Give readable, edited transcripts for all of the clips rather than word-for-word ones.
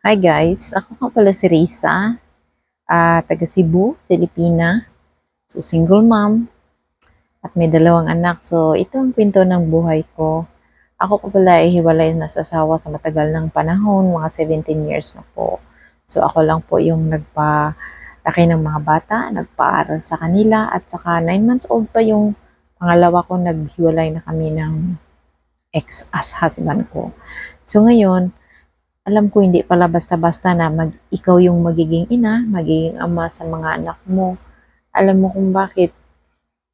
Hi guys, ako nga pala si Risa, taga Cebu, Filipina. So single mom at may dalawang anak. So ito ang kwento ng buhay ko. Ako po pala ay hiwalay na sa asawa sa matagal ng panahon, mga 17 years na po. So ako lang po yung nagpalaki ng mga bata, nagpaaral sa kanila at saka 9 months old pa yung pangalawa ko, naghiwalay na kami ng ex-husband ko. So ngayon, alam ko hindi pala basta-basta na ikaw yung magiging ina, magiging ama sa mga anak mo. Alam mo kung bakit?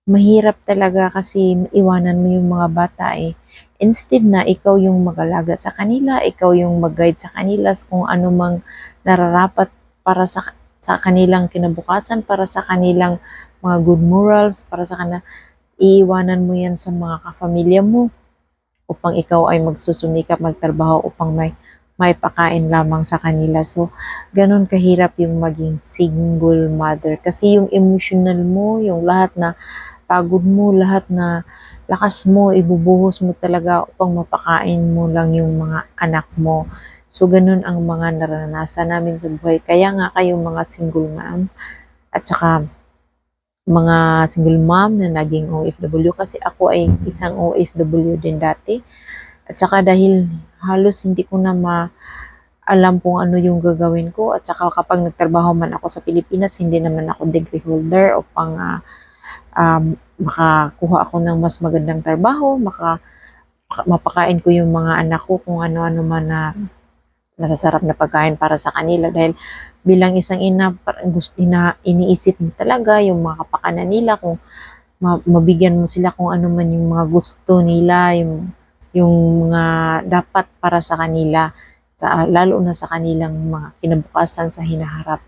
Mahirap talaga kasi iwanan mo yung mga bata eh. Instead na ikaw yung mag-alaga sa kanila, ikaw yung mag-guide sa kanila kung ano mang nararapat para sa kanilang kinabukasan, para sa kanilang mga good morals, para sa kanila, iiwanan mo yan sa mga kapamilya mo upang ikaw ay magsusumikap, magtrabaho upang may pakain lamang sa kanila. So, ganun kahirap yung maging single mother. Kasi yung emotional mo, yung lahat na pagod mo, lahat na lakas mo, ibubuhos mo talaga upang mapakain mo lang yung mga anak mo. So, ganun ang mga naranasan namin sa buhay. Kaya nga kayong mga single mom at saka mga single mom na naging OFW, kasi ako ay isang OFW din dati. At saka dahil halos hindi ko na alam kung ano yung gagawin ko, at saka kapag nagtrabaho man ako sa Pilipinas, hindi naman ako degree holder upang makakuha ako ng mas magandang trabaho, mapakain ko yung mga anak ko kung ano-ano man na masasarap na pagkain para sa kanila. Dahil bilang isang ina, iniisip mo talaga yung mga kapakanan nila, kung mabigyan mo sila kung ano man yung mga gusto nila, yung mga dapat para sa kanila, lalo na sa kanilang mga kinabukasan sa hinaharap.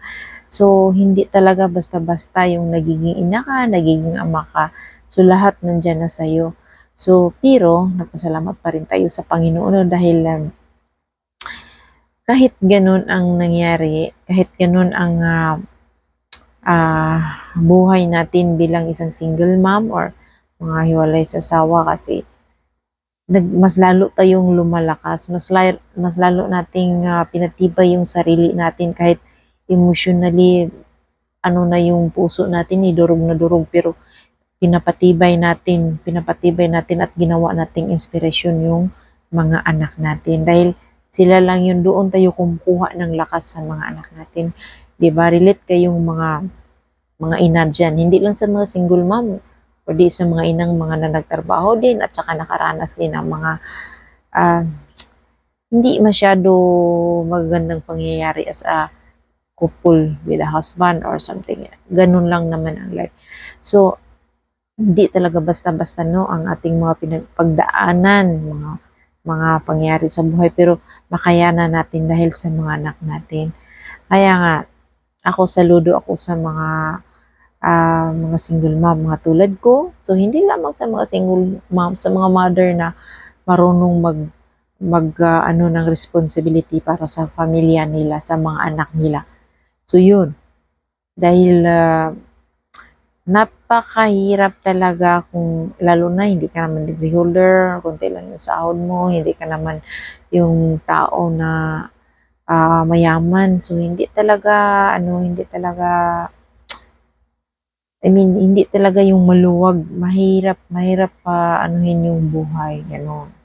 So, hindi talaga basta-basta yung nagiging ina ka, nagiging ama ka. So, lahat nandyan na sa'yo. So, pero, napasalamat pa rin tayo sa Panginoon, no, dahil kahit ganun ang nangyari, kahit ganun ang buhay natin bilang isang single mom or mga hiwalay sa asawa, kasi mas lalo tayong lumalakas, mas lalo nating pinatibay yung sarili natin kahit emotionally, ano na yung puso natin, durog na durog, pero pinapatibay natin at ginawa nating inspirasyon yung mga anak natin. Dahil sila lang yun, doon tayo kumukuha ng lakas sa mga anak natin. 'Di ba? Relate kayong mga ina dyan. Hindi lang sa mga single mom, kundi sa mga inang mga na nagtrabaho din at saka nakaranas din ng mga ah, hindi masyado magagandang pangyayari as a couple with a husband or something. Ganun lang naman ang life. So, hindi talaga basta-basta, no, ang ating mga pinagpagdaanan, mga pangyayari sa buhay, pero makayanan natin dahil sa mga anak natin. Kaya nga, ako saludo ako sa mga single mom, mga tulad ko. So, hindi lamang sa mga single mom, sa mga mother na marunong ano ng responsibility para sa pamilya nila, sa mga anak nila. So, yun. Dahil napakahirap talaga kung lalo na hindi ka naman degree holder, konti lang yung sahod mo, hindi ka naman yung tao na mayaman. So, hindi talaga, I mean, hindi talaga yung maluwag, mahirap pa anuhin yung buhay, gano'n.